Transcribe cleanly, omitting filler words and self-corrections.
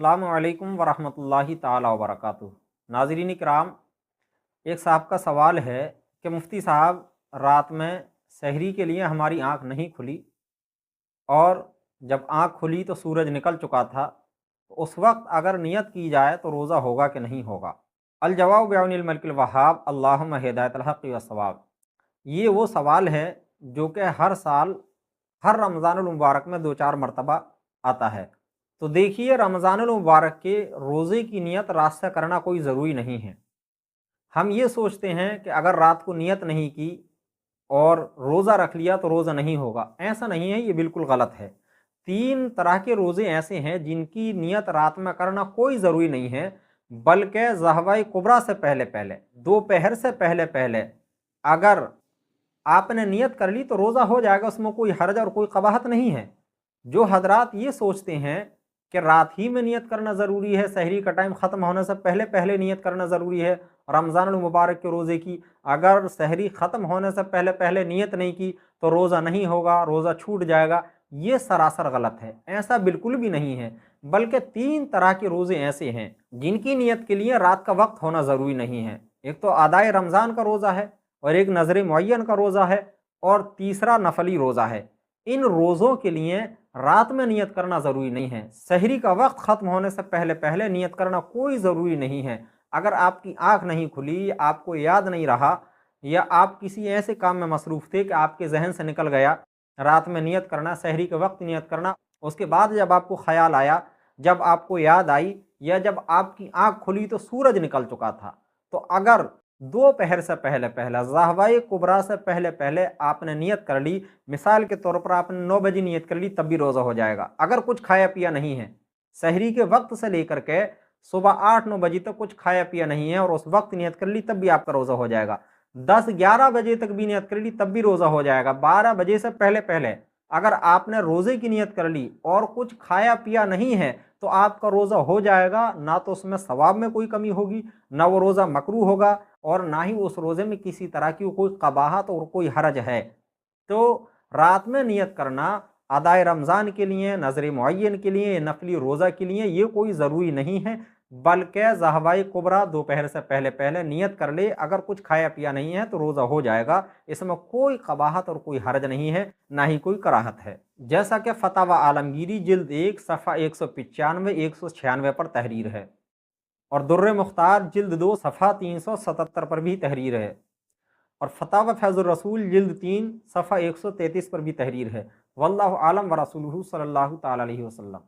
अस्सलामु अलैकुम वरहमतुल्लाहि ताला वबरकातुहू। नाज़रीन किराम, एक साहब का सवाल है कि मुफ्ती साहब, रात में सहरी के लिए हमारी आँख नहीं खुली और जब आँख खुली तो सूरज निकल चुका था, तो उस वक्त अगर नियत की जाए तो रोज़ा होगा कि नहीं होगा? अल जवाब बिअौनिल मलिकिल वहाब, अल्लाहुम्मा हिदायतल हक़्क़ि वस्सवाब। ये वो सवाल है जो कि हर साल हर रमज़ानुल मुबारक में दो चार मरतबा आता है। तो देखिए, रमज़ानुल मुबारक के रोज़े की नियत रात से करना कोई ज़रूरी नहीं है। हम ये सोचते हैं कि अगर रात को नियत नहीं की और रोज़ा रख लिया तो रोज़ा नहीं होगा। ऐसा नहीं है, ये बिल्कुल गलत है। 3 तरह के रोज़े ऐसे हैं जिनकी नियत रात में करना कोई ज़रूरी नहीं है, बल्कि ज़हवाए कुबरा से पहले-पहले, दोपहर से पहले-पहले अगर आपने नियत कर ली तो रोज़ा हो जाएगा, उसमें कोई हर्ज और कोई कबाहत नहीं है। जो हजरात ये सोचते हैं कि रात ही में नियत करना ज़रूरी है, सहरी का टाइम ख़त्म होने से पहले पहले नियत करना ज़रूरी है रमज़ानुल मुबारक के रोज़े की, अगर सहरी ख़त्म होने से पहले पहले नियत नहीं की तो रोज़ा नहीं होगा, रोज़ा छूट जाएगा, ये सरासर गलत है। ऐसा बिल्कुल भी नहीं है, बल्कि 3 तरह के रोज़े ऐसे हैं जिनकी नियत के लिए रात का वक्त होना ज़रूरी नहीं है। एक तो अदाए रमज़ान का रोज़ा है, और एक नज़र मुअय्यन का रोज़ा है, और तीसरा नफली रोज़ा है। इन रोज़ों के लिए रात में नियत करना ज़रूरी नहीं है। सहरी का वक्त ख़त्म होने से पहले पहले नियत करना कोई ज़रूरी नहीं है। अगर आपकी आँख नहीं खुली, आपको याद नहीं रहा, या आप किसी ऐसे काम में मसरूफ़ थे कि आपके जहन से निकल गया रात में नियत करना, सहरी के वक्त नियत करना, उसके बाद जब आपको ख़याल आया, जब आपको याद आई, या जब आपकी आँख खुली तो सूरज निकल चुका था, तो अगर दोपहर से पहले पहले, ज़हवाए कुबरा से पहले पहले आपने नियत कर ली, मिसाल के तौर पर आपने 9 बजे नियत कर ली, तब भी रोज़ा हो जाएगा। अगर कुछ खाया पिया नहीं है, सहरी के वक्त से लेकर के सुबह 8-9 बजे तक कुछ खाया पिया नहीं है और उस वक्त नियत कर ली, तब भी आपका रोज़ा हो जाएगा। 10-11 बजे तक भी नियत कर ली, तब भी रोज़ा हो जाएगा। 12 बजे से पहले पहले अगर आपने रोज़े की नियत कर ली और कुछ खाया पिया नहीं है, तो आपका रोज़ा हो जाएगा। ना तो उसमें सवाब में कोई कमी होगी, ना वो रोज़ा मकरूह होगा, और ना ही उस रोज़े में किसी तरह की कोई कबाहत और कोई हरज है। तो रात में नियत करना अदाए रमज़ान के लिए, नज़र मुअय्यन के लिए, नफली रोज़ा के लिए ये कोई ज़रूरी नहीं है, बल्कि ज़हवाए कुबरा दोपहर से पहले पहले नियत कर ले। अगर कुछ खाया पिया नहीं है तो रोज़ा हो जाएगा। इसमें कोई कबाहत और कोई हरज नहीं है, ना ही कोई कराहत है। जैसा कि फतावा आलमगीरी जिल्द 1 सफ़ा 195-196 पर तहरीर है, और दुर्र मुख्तार जिल्द 2 सफ़ा 377 पर भी तहरीर है, और फतावा फैज़ुर रसूल जिल्द 3 सफ़ा 133 पर भी तहरीर है। वल्लाहु आलम व रसूलुहु सल्लल्लाहु तआला अलैहि वसल्लम।